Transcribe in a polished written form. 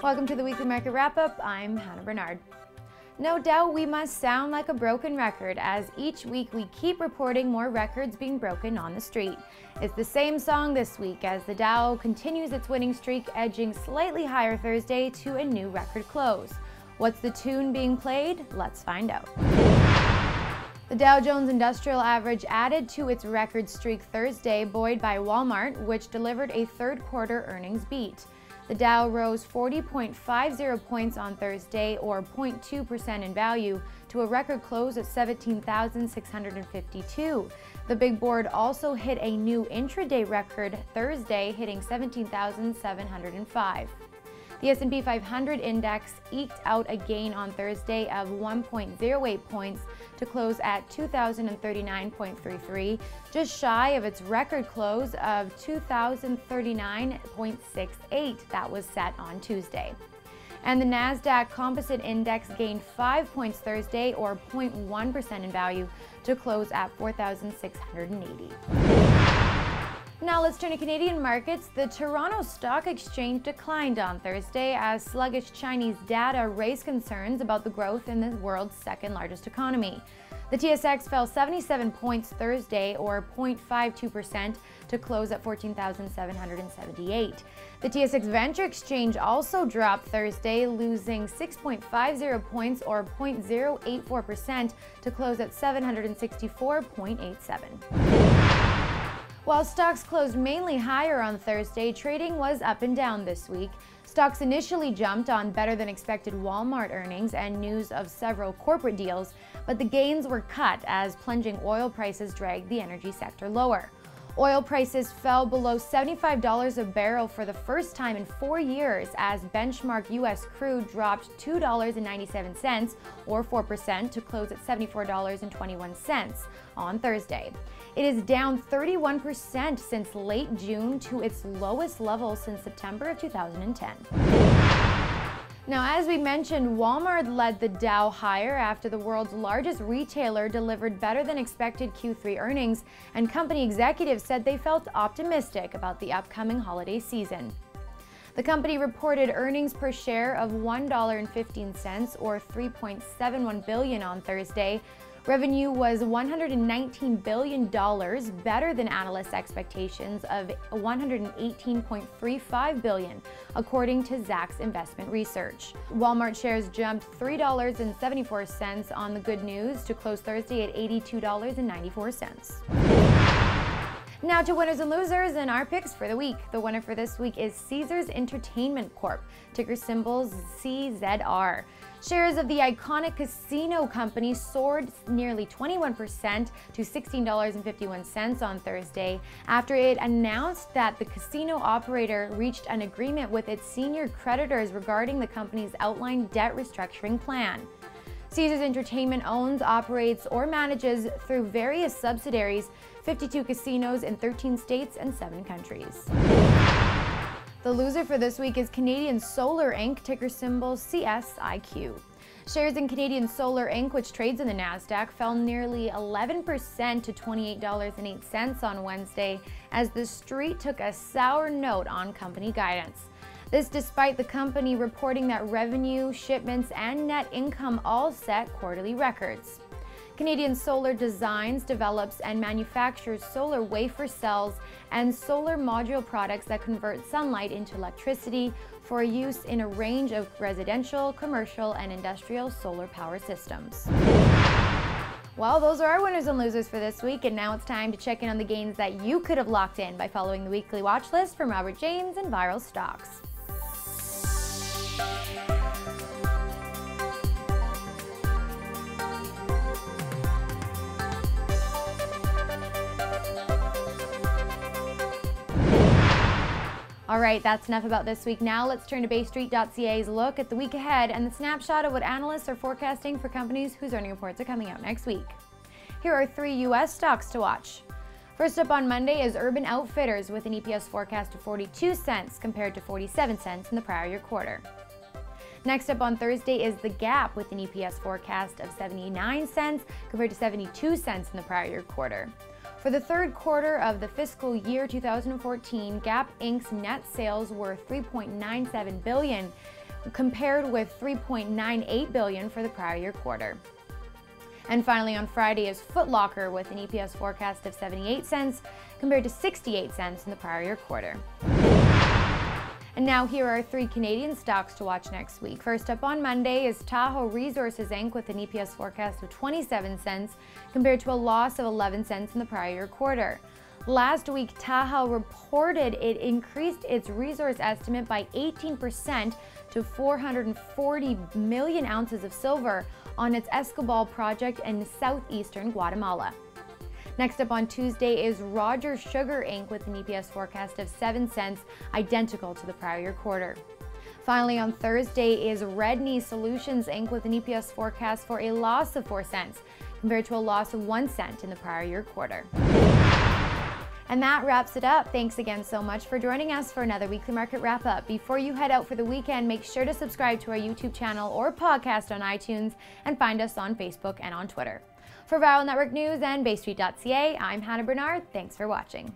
Welcome to the Weekly Market Wrap-Up. I'm Hannah Bernard. No doubt we must sound like a broken record, as each week we keep reporting more records being broken on the street. It's the same song this week as the Dow continues its winning streak, edging slightly higher Thursday to a new record close. What's the tune being played? Let's find out. The Dow Jones Industrial Average added to its record streak Thursday, buoyed by Walmart, which delivered a third quarter earnings beat. The Dow rose 40.50 points on Thursday, or 0.2% in value, to a record close at 17,652. The big board also hit a new intraday record Thursday, hitting 17,705. The S&P 500 index eked out a gain on Thursday of 1.08 points to close at 2,039.33, just shy of its record close of 2,039.68 that was set on Tuesday. And the Nasdaq Composite Index gained 5 points Thursday, or 0.1% in value, to close at 4,680. Now let's turn to Canadian markets. The Toronto Stock Exchange declined on Thursday as sluggish Chinese data raised concerns about the growth in the world's second largest economy. The TSX fell 77 points Thursday, or 0.52%, to close at 14,778. The TSX Venture Exchange also dropped Thursday, losing 6.50 points, or 0.084%, to close at 764.87. While stocks closed mainly higher on Thursday, trading was up and down this week. Stocks initially jumped on better than expected Walmart earnings and news of several corporate deals, but the gains were cut as plunging oil prices dragged the energy sector lower. Oil prices fell below $75 a barrel for the first time in 4 years as benchmark U.S. crude dropped $2.97, or 4%, to close at $74.21 on Thursday. It is down 31% since late June to its lowest level since September of 2010. Now, as we mentioned, Walmart led the Dow higher after the world's largest retailer delivered better than expected Q3 earnings, and company executives said they felt optimistic about the upcoming holiday season. The company reported earnings per share of $1.15, or $3.71 billion on Thursday. Revenue was $119 billion, better than analysts' expectations of $118.35 billion, according to Zacks Investment Research. Walmart shares jumped $3.74 on the good news to close Thursday at $82.94. Now to winners and losers and our picks for the week. The winner for this week is Caesars Entertainment Corp., ticker symbol CZR. Shares of the iconic casino company soared nearly 21% to $16.51 on Thursday after it announced that the casino operator reached an agreement with its senior creditors regarding the company's outlined debt restructuring plan. Caesars Entertainment owns, operates, or manages through various subsidiaries 52 casinos in 13 states and 7 countries. The loser for this week is Canadian Solar Inc., ticker symbol CSIQ. Shares in Canadian Solar Inc., which trades in the Nasdaq, fell nearly 11% to $28.08 on Wednesday as the street took a sour note on company guidance. This despite the company reporting that revenue, shipments, and net income all set quarterly records. Canadian Solar designs, develops, and manufactures solar wafer cells and solar module products that convert sunlight into electricity for use in a range of residential, commercial, and industrial solar power systems. Well, those are our winners and losers for this week, and now it's time to check in on the gains that you could have locked in by following the weekly watch list from Robert James and Viral Stocks. All right, that's enough about this week. Now let's turn to Baystreet.ca's look at the week ahead and the snapshot of what analysts are forecasting for companies whose earnings reports are coming out next week. Here are 3 U.S. stocks to watch. First up on Monday is Urban Outfitters with an EPS forecast of 42 cents compared to 47 cents in the prior year quarter. Next up on Thursday is The Gap with an EPS forecast of 79 cents compared to 72 cents in the prior year quarter. For the third quarter of the fiscal year 2014, Gap Inc.'s net sales were $3.97 billion, compared with $3.98 billion for the prior year quarter. And finally, on Friday is Foot Locker with an EPS forecast of 78 cents compared to 68 cents in the prior year quarter. And now here are 3 Canadian stocks to watch next week. First up on Monday is Tahoe Resources Inc. with an EPS forecast of 27 cents compared to a loss of 11 cents in the prior year quarter. Last week, Tahoe reported it increased its resource estimate by 18% to 440 million ounces of silver on its Escobal project in southeastern Guatemala. Next up on Tuesday is Rogers Sugar Inc. with an EPS forecast of 7 cents, identical to the prior year quarter. Finally, on Thursday is Redknee Solutions Inc. with an EPS forecast for a loss of 4 cents, compared to a loss of 1 cent in the prior year quarter. And that wraps it up. Thanks again so much for joining us for another weekly market wrap-up. Before you head out for the weekend, make sure to subscribe to our YouTube channel or podcast on iTunes and find us on Facebook and on Twitter. For Viral Network News and Baystreet.ca, I'm Hannah Bernard. Thanks for watching.